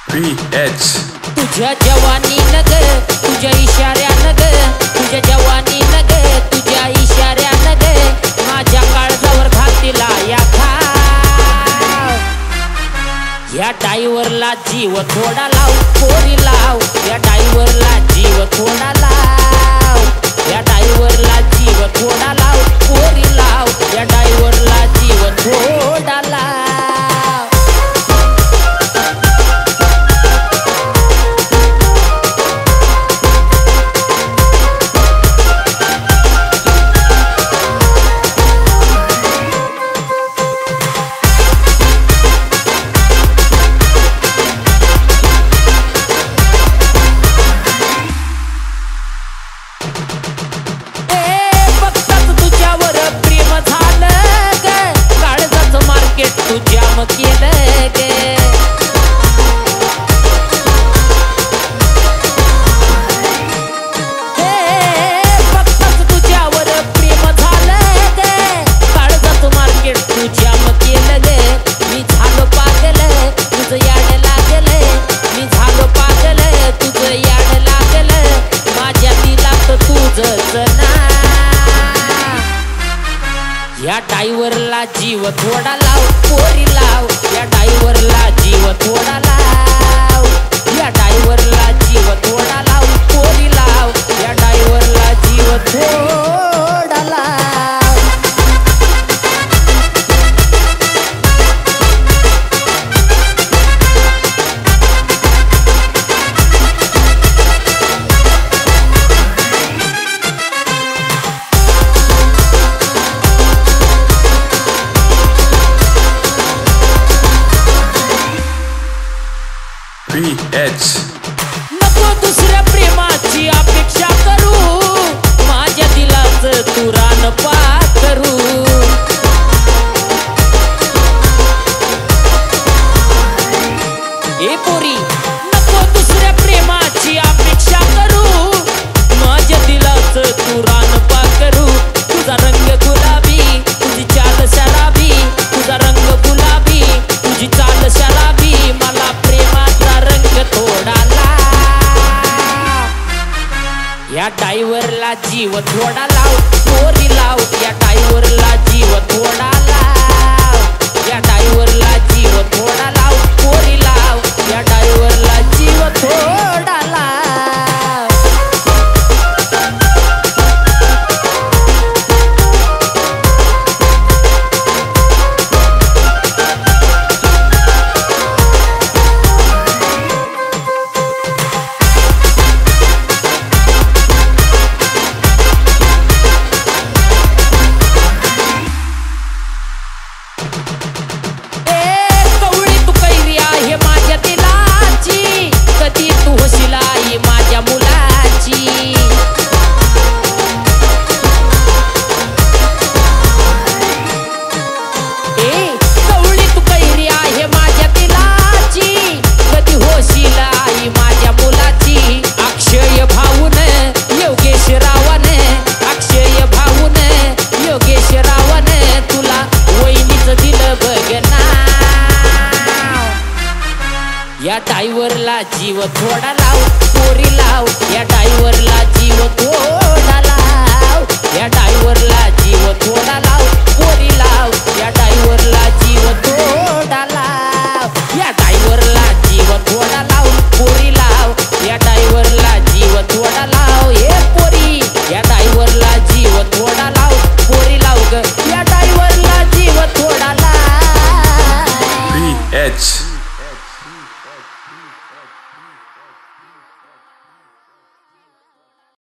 PH. तुझ्या जवानी नग तुझ्या इशाऱ्या नग तुझ्या जवानी नग तुझ्या इशाऱ्या नग माझ्या काळजावर घातीला या खाव या डायव्हरला जीव थोडा लाव पोरी लाव या डायव्हरला जीव थोडा लाव या डायव्हरला जीव थोडा लाव पोरी लाव या डायव्हरला जीव थोडा लाव तुझ्या केलं गे फक्तच तुझ्यावर प्रेम झालं गे काळजाचं मार्केट तुझ्या केलं गे मी झालो पागल तुझं याड लागल मी झालो पागल तुझं याड लागल माझ्या दिलात तुझंच ना या डायव्हरला जीव थोडा लाव पोरी लाव या डायव्हरला जीव थोडा लाव या डायव्हरला जीव थोडा लाव पोरी लाव या डायव्हरला जीव थोडा लाव PH. नको दुसऱ्या प्रेमाची अपेक्षा करू माझ्या दिलाचं तू रान पाकरू ए पोरी नको दुसऱ्या प्रेमाची अपेक्षा करू माझ्या दिलाचं तू रान पाकरू तुझा रंग गुलाबी तुझी चाल शराबी तुझा रंग गुलाबी तुझी चाल शराबी मला प्रेमाचा रंग थोडा या डायव्हरला जीव थोडा लाव पोरी लाव या डायव्हरला जीव थोडा लाव या डायव्हरला जीव थोडा लाव पोरी लाव या डायव्हरला जीव थोडा लाव कधी तू होशील आई माझ्या मुलाची कवळी तू कैरी आहे माझ्या दिलाची कधी होशील आई माझ्या मुलाची अक्षय भाऊन योगेश रावण अक्षय भाऊन योगेश रावण तुला वहिनीच दिलं बघना या डायव्हरला जीव थोडा लाव पोरी लाव या डायव्हरला जीव थोडा लाव या डायव्हरला जीव थोडा लाव पोरी लाव